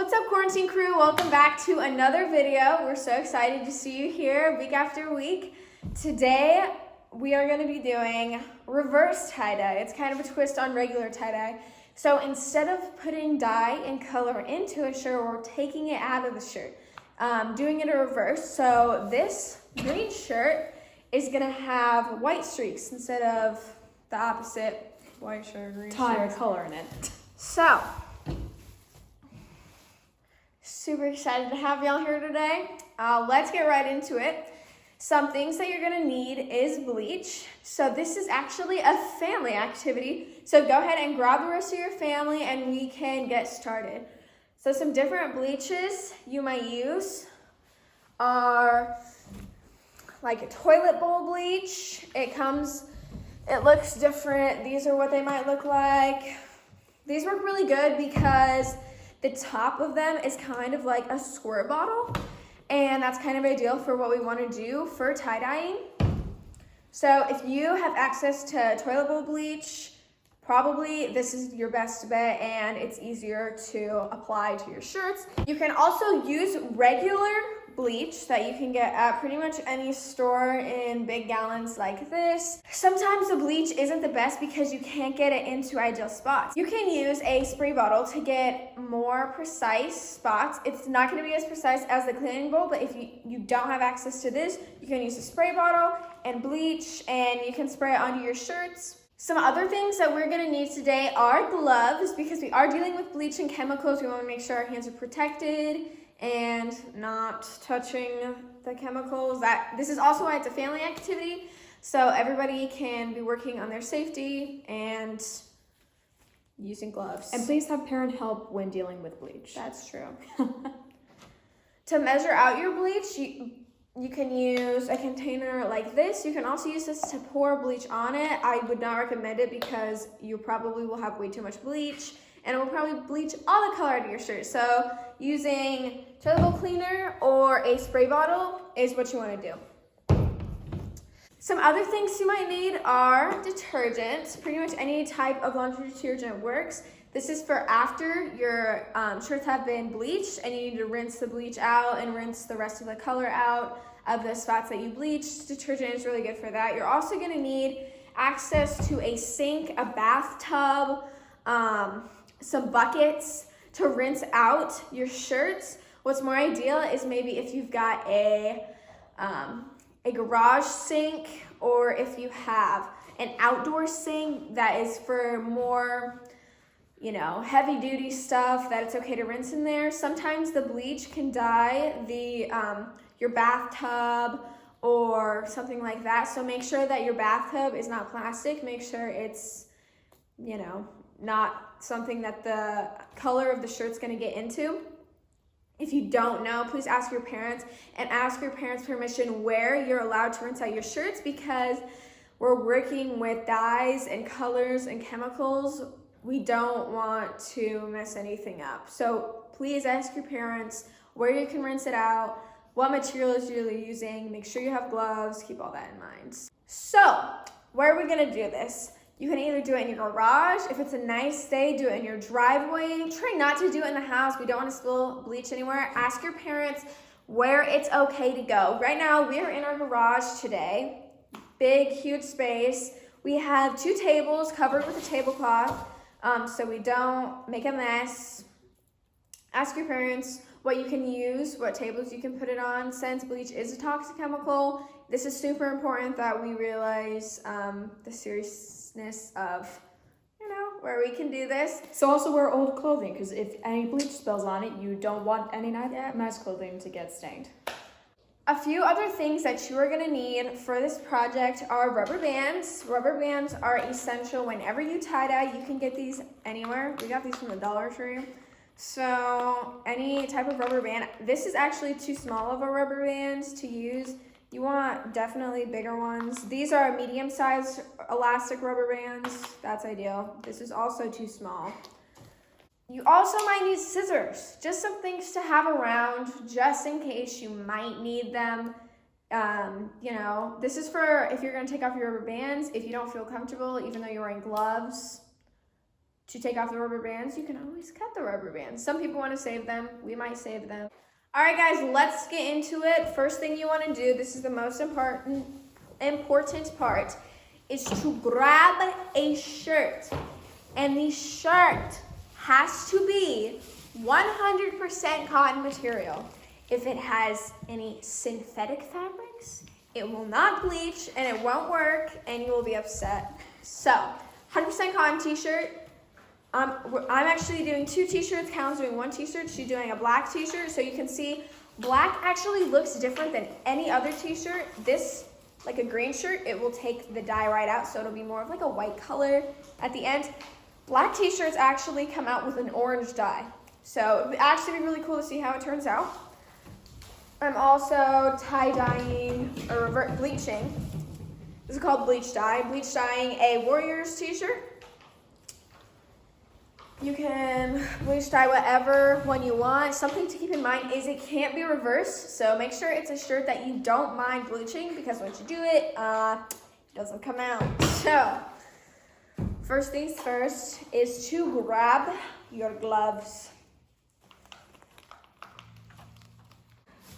What's up, quarantine crew? Welcome back to another video. We're so excited to see you here week after week. Today, we are going to be doing reverse tie-dye. It's kind of a twist on regular tie-dye. So instead of putting dye and color into a shirt, we're taking it out of the shirt, doing it in reverse. So this green shirt is going to have white streaks instead of the opposite, white shirt, green tie shirt. or color in it. So, super excited to have y'all here today. Let's get right into it. Some things that you're gonna need is bleach. So this is actually a family activity. So go ahead and grab the rest of your family and we can get started. So some different bleaches you might use are like a toilet bowl bleach. It looks different. These are what they might look like. These work really good because the top of them is kind of like a squirt bottle, and that's kind of ideal for what we want to do for tie-dyeing. So if you have access to toilet bowl bleach, probably this is your best bet and it's easier to apply to your shirts. You can also use regular bleach that you can get at pretty much any store in big gallons like this. Sometimes the bleach isn't the best because you can't get it into ideal spots. You can use a spray bottle to get more precise spots. It's not going to be as precise as the cleaning bowl, but if you don't have access to this, you can use a spray bottle and bleach, and you can spray it onto your shirts. Some other things that we're going to need today are gloves, because we are dealing with bleach and chemicals. We want to make sure our hands are protected and not touching the chemicals. This is also why it's a family activity, so everybody can be working on their safety and using gloves. And please have parent help when dealing with bleach. That's true. To measure out your bleach, you can use a container like this. You can also use this to pour bleach on it. I would not recommend it because you probably will have way too much bleach and it will probably bleach all the color out of your shirt. So using toilet bowl cleaner or a spray bottle is what you want to do. Some other things you might need are detergent. Pretty much any type of laundry detergent works. This is for after your shirts have been bleached and you need to rinse the bleach out and rinse the rest of the color out of the spots that you bleached. Detergent is really good for that. You're also going to need access to a sink, a bathtub, some buckets to rinse out your shirts. What's more ideal is maybe if you've got a garage sink, or if you have an outdoor sink that is for more, heavy duty stuff that it's okay to rinse in there. Sometimes the bleach can dye your bathtub or something like that. So make sure that your bathtub is not plastic. Make sure it's, not something that the color of the shirt's gonna get into. If you don't know, please ask your parents and ask your parents' permission where you're allowed to rinse out your shirts, because we're working with dyes and colors and chemicals. We don't want to mess anything up. So please ask your parents where you can rinse it out, what materials you're using, make sure you have gloves, keep all that in mind. So where are we gonna do this? You can either do it in your garage. If it's a nice day, do it in your driveway. Try not to do it in the house. We don't want to spill bleach anywhere. Ask your parents where it's okay to go. Right now, we are in our garage today. Big, huge space. We have 2 tables covered with a tablecloth, so we don't make a mess. Ask your parents what you can use, what tables you can put it on. Since bleach is a toxic chemical, this is super important that we realize the seriousness of, where we can do this. So also wear old clothing, because if any bleach spills on it, you don't want any nice clothing to get stained. A few other things that you are going to need for this project are rubber bands. Rubber bands are essential whenever you tie-dye. You can get these anywhere. We got these from the Dollar Tree. So any type of rubber band. This is actually too small of a rubber band to use. You want definitely bigger ones. These are medium-sized elastic rubber bands. That's ideal. This is also too small. You also might need scissors. Just some things to have around just in case you might need them. This is for if you're going to take off your rubber bands. If you don't feel comfortable, even though you're wearing gloves, to take off the rubber bands, you can always cut the rubber bands. Some people want to save them. We might save them. All right, guys, let's get into it. First thing you want to do, this is the most important part, is to grab a shirt. And the shirt has to be 100% cotton material. If it has any synthetic fabrics, it will not bleach and it won't work and you will be upset. So, 100% cotton t-shirt. I'm actually doing 2 t-shirts. Cal's doing 1 t-shirt. She's doing a black t-shirt. So you can see black actually looks different than any other t-shirt. This, like a green shirt, it will take the dye right out. So it'll be more of like a white color at the end. Black t-shirts actually come out with an orange dye. So it would actually be really cool to see how it turns out. I'm also tie-dyeing or bleaching. This is called bleach dye. Bleach dyeing a Warriors t-shirt. You can bleach dye whatever one you want. Something to keep in mind is it can't be reversed. So make sure it's a shirt that you don't mind bleaching because once you do it, it doesn't come out. So first things first is to grab your gloves.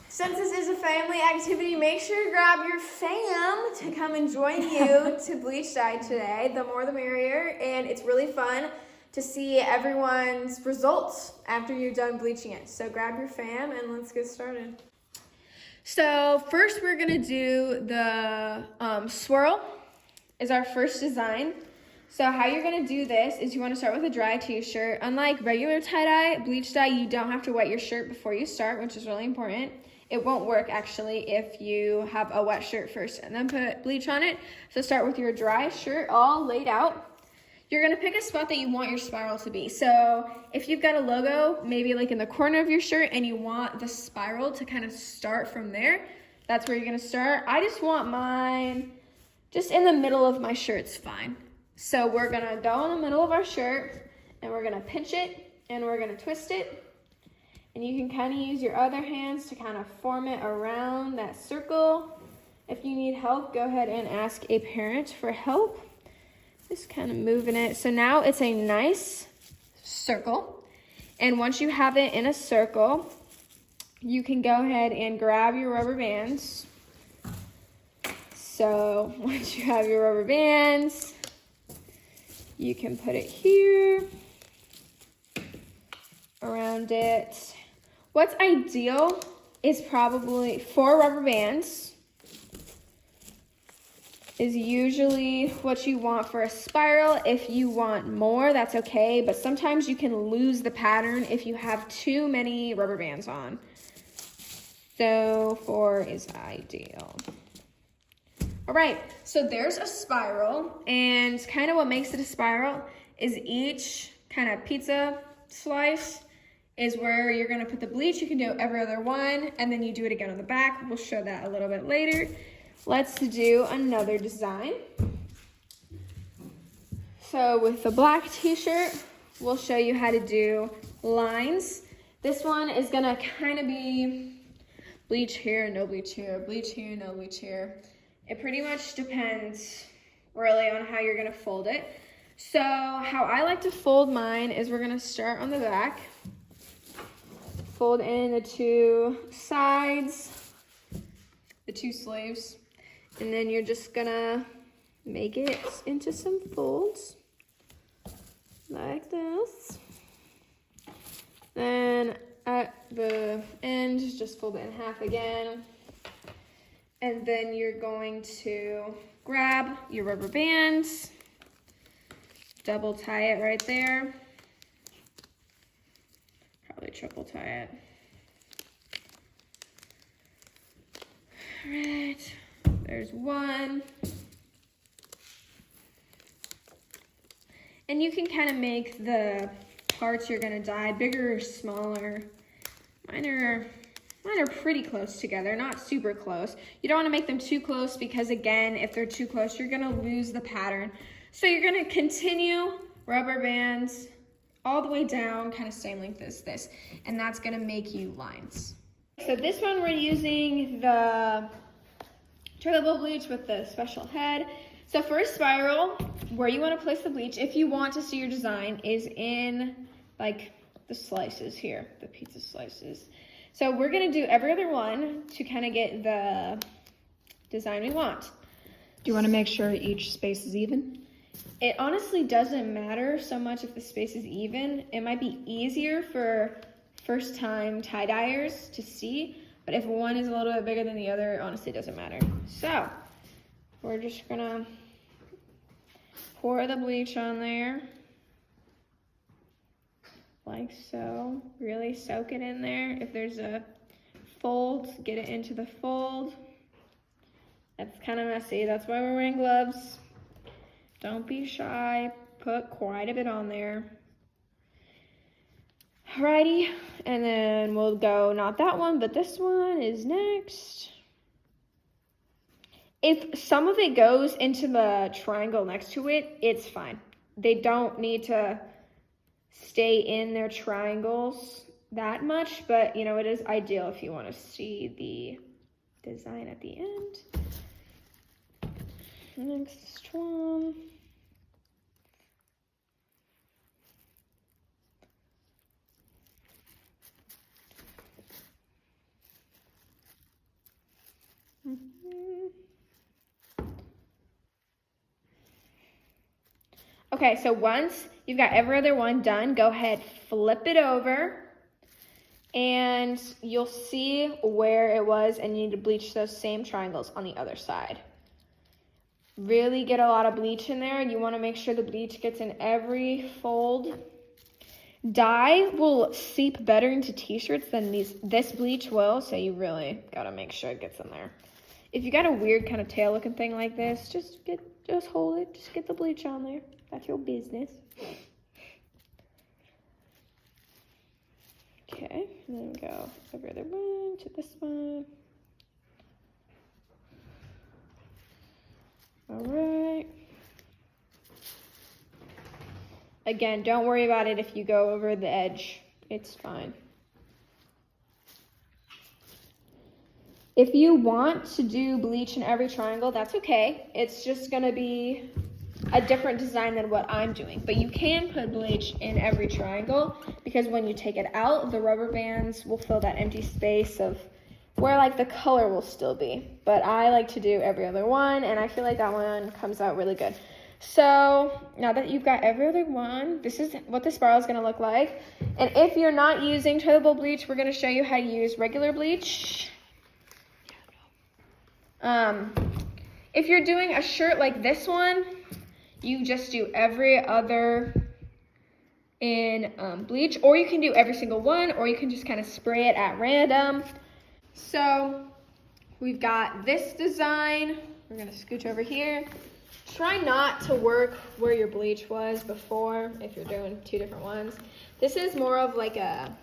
Since this is a family activity, make sure to grab your fam to come and join you to bleach dye today. The more the merrier, and it's really fun to see everyone's results after you're done bleaching it. So grab your fam and let's get started. So first we're gonna do the swirl is our first design. So how you're gonna do this is you wanna start with a dry t-shirt. Unlike regular tie-dye, bleach dye, you don't have to wet your shirt before you start, which is really important. It won't work actually if you have a wet shirt first and then put bleach on it. So start with your dry shirt all laid out. You're gonna pick a spot that you want your spiral to be. So if you've got a logo, maybe like in the corner of your shirt and you want the spiral to kind of start from there, that's where you're gonna start. I just want mine just in the middle of my shirt's fine. So we're gonna go in the middle of our shirt and we're gonna pinch it and we're gonna twist it. And you can kind of use your other hands to kind of form it around that circle. If you need help, go ahead and ask a parent for help. Just kind of moving it. So now it's a nice circle. And once you have it in a circle, you can go ahead and grab your rubber bands. So once you have your rubber bands, you can put it here, around it. What's ideal is probably 4 rubber bands. Is usually what you want for a spiral. If you want more, that's okay, but sometimes you can lose the pattern if you have too many rubber bands on. So 4 is ideal. All right, so there's a spiral, and kind of what makes it a spiral is each kind of pizza slice is where you're gonna put the bleach. You can do every other one, and then you do it again on the back. We'll show that a little bit later. Let's do another design. So with the black t-shirt, we'll show you how to do lines. This one is gonna kind of be bleach here, no bleach here, bleach here, no bleach here. It pretty much depends really on how you're gonna fold it. So how I like to fold mine is we're gonna start on the back, fold in the 2 sides, the 2 sleeves. And then you're just gonna make it into some folds like this. Then at the end, just fold it in half again. And then you're going to grab your rubber bands, double tie it right there. Probably triple tie it. All right. There's one. And you can kind of make the parts you're gonna dye bigger or smaller. Mine are pretty close together, not super close. You don't wanna make them too close because again, if they're too close, you're gonna lose the pattern. So you're gonna continue rubber bands all the way down, kind of same length as this, and that's gonna make you lines. So this one we're using the turbo bleach with the special head. So first spiral, where you want to place the bleach, if you want to see your design, is in like the slices here, the pizza slices. So we're gonna do every other one to kind of get the design we want. Do you want to make sure each space is even? It honestly doesn't matter so much if the space is even. It might be easier for first time tie-dyers to see, but if one is a little bit bigger than the other, it honestly doesn't matter. So we're just gonna pour the bleach on there, like so. Really soak it in there. If there's a fold, get it into the fold. That's kind of messy, that's why we're wearing gloves. Don't be shy, put quite a bit on there. Alrighty, and then we'll go, not that one, but this one is next. If some of it goes into the triangle next to it, it's fine. They don't need to stay in their triangles that much, but you know, it is ideal if you want to see the design at the end. Next one. Okay, so once you've got every other one done, go ahead, flip it over, and you'll see where it was, and you need to bleach those same triangles on the other side. Really get a lot of bleach in there. You want to make sure the bleach gets in every fold. Dye will seep better into t-shirts than this bleach will, so you really got to make sure it gets in there. If you got a weird kind of tail looking thing like this, just hold it, just get the bleach on there. That's your business. Okay, and then go every other one to this one. All right. Again, don't worry about it if you go over the edge. It's fine. If you want to do bleach in every triangle, that's okay. It's just gonna be a different design than what I'm doing. But you can put bleach in every triangle because when you take it out, the rubber bands will fill that empty space of where like the color will still be. But I like to do every other one, and I feel like that one comes out really good. So now that you've got every other one, this is what the spiral is gonna look like. And if you're not using toiletable bleach, we're gonna show you how to use regular bleach. If you're doing a shirt like this one, you just do every other in bleach, or you can do every single one, or you can just kind of spray it at random. So we've got this design. We're gonna scooch over here. Try not to work where your bleach was before if you're doing two different ones. This is more of like a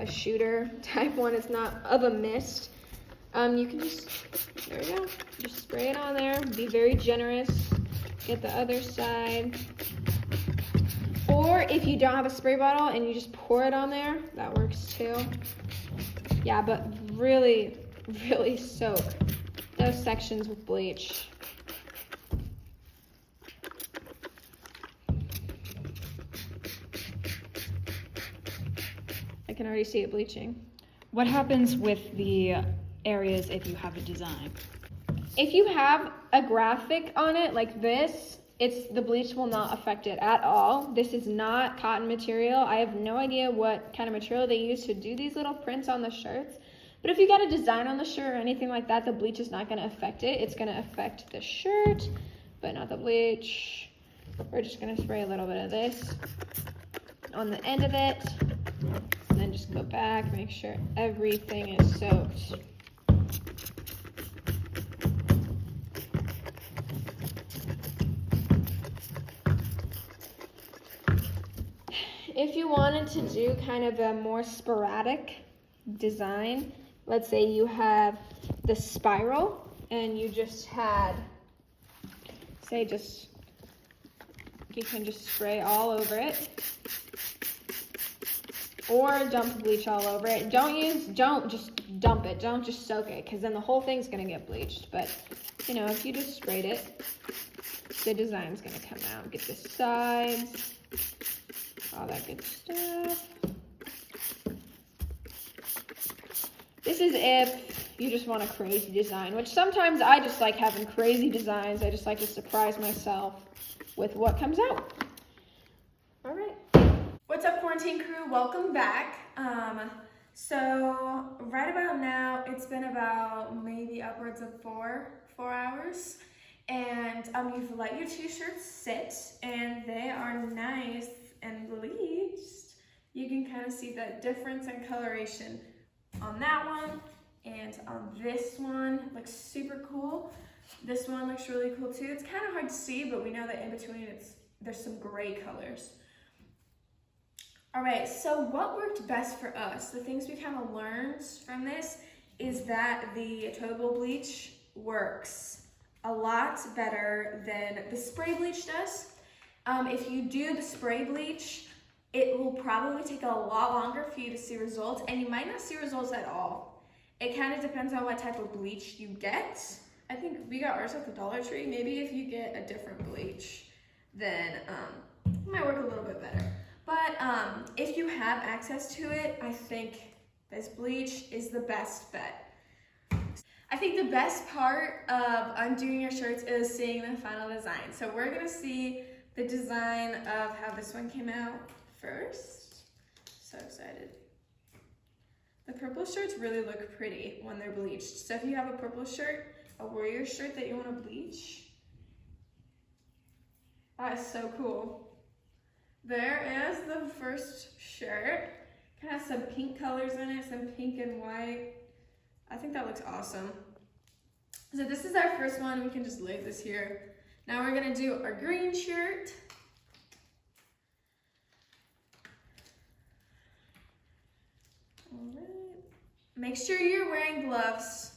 shooter type one. It's not of a mist. You can just, there we go, just spray it on there. Be very generous. Get the other side. Or if you don't have a spray bottle and you just pour it on there, that works too. Yeah, but really, really soak those sections with bleach. I can already see it bleaching. What happens with the areas if you have a design? If you have a graphic on it like this, the bleach will not affect it at all. This is not cotton material. I have no idea what kind of material they use to do these little prints on the shirts. But if you got a design on the shirt or anything like that, the bleach is not going to affect it. It's going to affect the shirt, but not the bleach. We're just going to spray a little bit of this on the end of it. And then just go back, make sure everything is soaked. If you wanted to do kind of a more sporadic design, let's say you have the spiral and you just had, say you can just spray all over it. or dump bleach all over it. Don't just dump it. Don't just soak it, because then the whole thing's gonna get bleached. But you know, if you just sprayed it, the design's gonna come out. Get the sides, all that good stuff. This is if you just want a crazy design, which sometimes I just like having crazy designs. I just like to surprise myself with what comes out. All right. What's up, quarantine crew? Welcome back. So right about now, it's been about maybe upwards of four hours, and you've let your two shirts sit, and they are nice and bleached. You can kind of see the difference in coloration on that one and on this one. Looks super cool. This one looks really cool too. It's kind of hard to see, but we know that in between there's some gray colors. All right, so what worked best for us? The things we kind of learned from this is that the total bleach works a lot better than the spray bleach does. If you do the spray bleach, it will probably take a lot longer for you to see results, and you might not see results at all. It kind of depends on what type of bleach you get. I think we got ours at the Dollar Tree. Maybe if you get a different bleach, then it might work a little bit better. But if you have access to it, I think this bleach is the best bet. I think the best part of undoing your shirts is seeing the final design. So we're gonna see the design of how this one came out first. So excited. The purple shirts really look pretty when they're bleached. So if you have a purple shirt, a warrior shirt that you wanna bleach, that is so cool. There is the first shirt. Kind of has some pink colors in it, some pink and white. I think that looks awesome. So this is our first one. We can just leave this here. Now we're gonna do our green shirt. All right. Make sure you're wearing gloves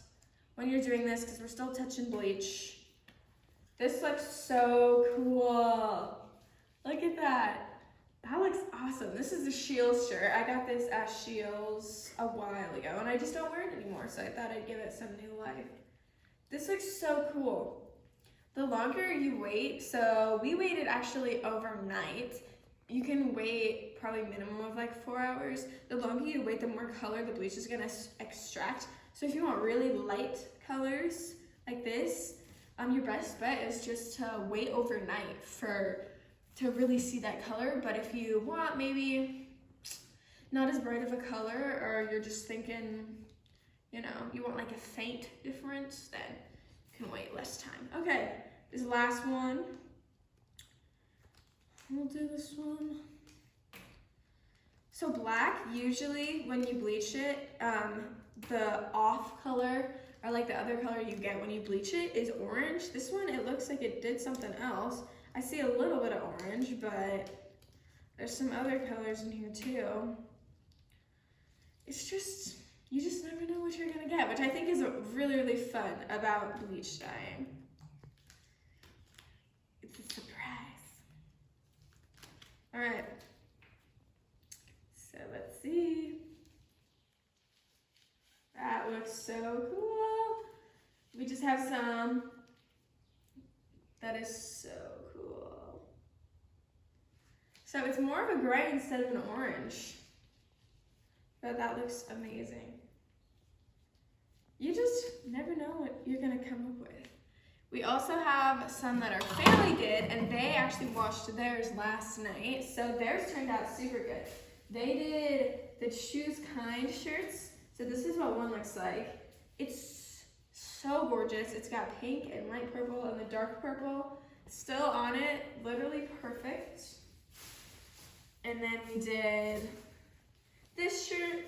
when you're doing this, because we're still touching bleach. This looks so cool. Look at that. That looks awesome. This is the Shields shirt. I got this at Shields a while ago, and I just don't wear it anymore, so I thought I'd give it some new life. This looks so cool. The longer you wait, so we waited actually overnight. You can wait probably minimum of like 4 hours. The longer you wait, the more color the bleach is gonna extract. So if you want really light colors like this, your best bet is just to wait overnight to really see that color. But if you want maybe not as bright of a color, or you're just thinking, you know, you want like a faint difference, then you can wait less time. Okay, this last one. We'll do this one. So black, usually when you bleach it, the off color, or like the other color you get when you bleach it, is orange. This one, it looks like it did something else. I see a little bit of orange, but there's some other colors in here too. It's just, you just never know what you're gonna get, which I think is really, really fun about bleach dyeing. It's a surprise. All right, so let's see. That looks so cool. We just have some. That is so cool. So it's more of a gray instead of an orange. But that looks amazing. You just never know what you're gonna come up with. We also have some that our family did, and they actually washed theirs last night. So theirs turned out super good. They did the Choose Kind shirts. So this is what one looks like. It's so gorgeous. It's got pink and light purple and the dark purple still on it, literally perfect. And then we did this shirt.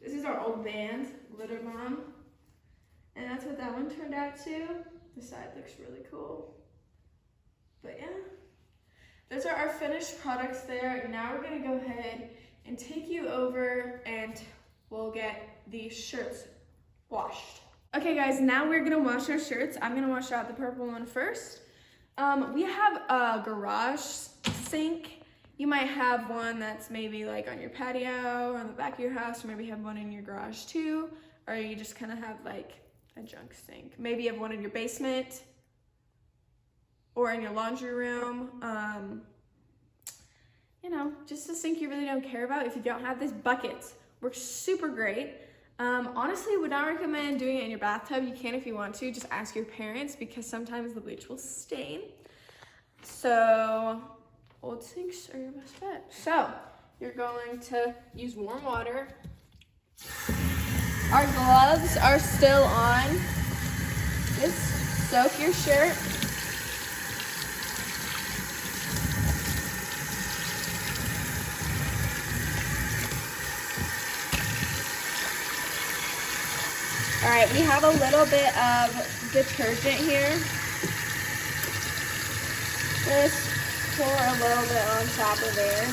This is our old band, Glitter Bomb. And that's what that one turned out to. The side looks really cool. But yeah, those are our finished products there. Now we're gonna go ahead and take you over and we'll get these shirts washed. Okay guys, now we're gonna wash our shirts. I'm gonna wash out the purple one first. We have a garage sink You might have one that's maybe like on your patio or on the back of your house, or maybe you have one in your garage too, or you just kind of have like a junk sink. Maybe you have one in your basement or in your laundry room. You know, just a sink you really don't care about. If you don't have this, buckets works super great. Honestly, would not recommend doing it in your bathtub. You can if you want to. Just ask your parents because sometimes the bleach will stain. So old sinks are your best bet. So you're going to use warm water. Our gloves are still on. Just soak your shirt. All right, we have a little bit of detergent here. Just pour a little bit on top of there.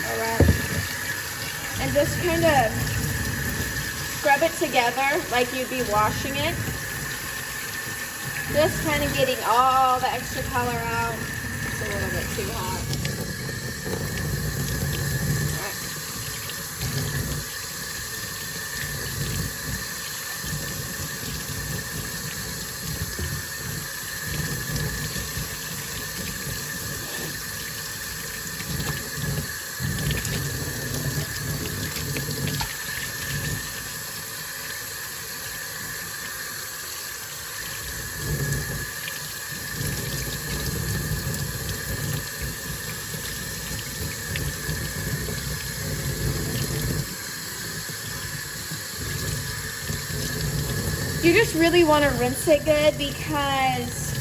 All right. And just kind of scrub it together like you'd be washing it. Just kind of getting all the extra color out. It's a little bit too hot. You just really want to rinse it good because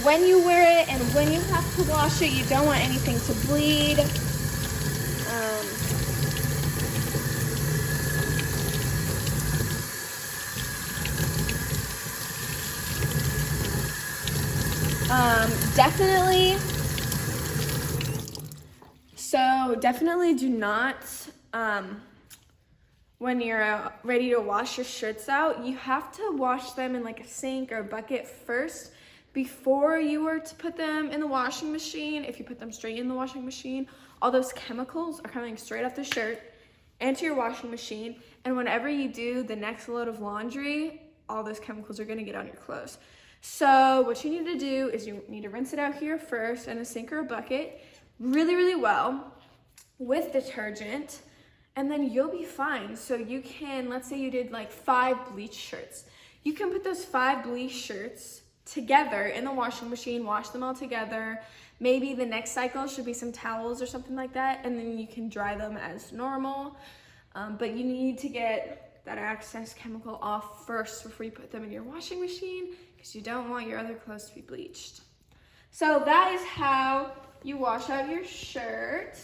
when you wear it and when you have to wash it, you don't want anything to bleed. Definitely do not, when you're ready to wash your shirts out, you have to wash them in like a sink or a bucket first before you were to put them in the washing machine. If you put them straight in the washing machine, all those chemicals are coming straight off the shirt into your washing machine. And whenever you do the next load of laundry, all those chemicals are gonna get on your clothes. So what you need to do is you need to rinse it out here first in a sink or a bucket really, really well with detergent, and then you'll be fine. So you can, let's say you did like 5 bleach shirts. You can put those 5 bleach shirts together in the washing machine, wash them all together. Maybe the next cycle should be some towels or something like that, and then you can dry them as normal. But you need to get that excess chemical off first before you put them in your washing machine because you don't want your other clothes to be bleached. So that is how you wash out your shirt.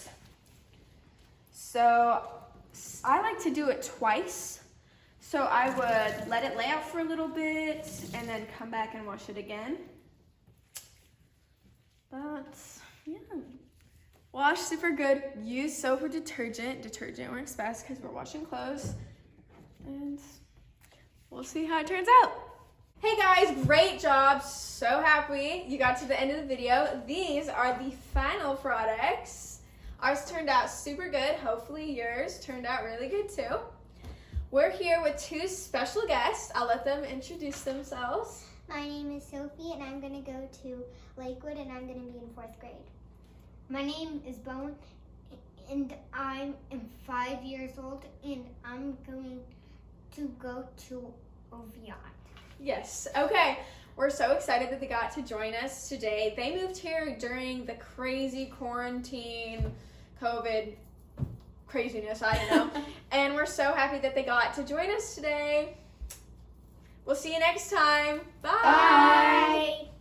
So I like to do it twice. So I would let it lay out for a little bit and then come back and wash it again. But yeah, wash super good. Use soap or detergent. Detergent works best because we're washing clothes. And we'll see how it turns out. Hey guys, great job. So happy you got to the end of the video. These are the final products. Ours turned out super good. Hopefully yours turned out really good too. We're here with 2 special guests. I'll let them introduce themselves. My name is Sophie and I'm going to go to Lakewood and I'm going to be in 4th grade. My name is Bowen and I am 5 years old and I'm going to go to Oviatt. Yes, okay. We're so excited that they got to join us today. They moved here during the crazy quarantine, COVID craziness, I don't know. And we're so happy that they got to join us today. We'll see you next time. Bye. Bye.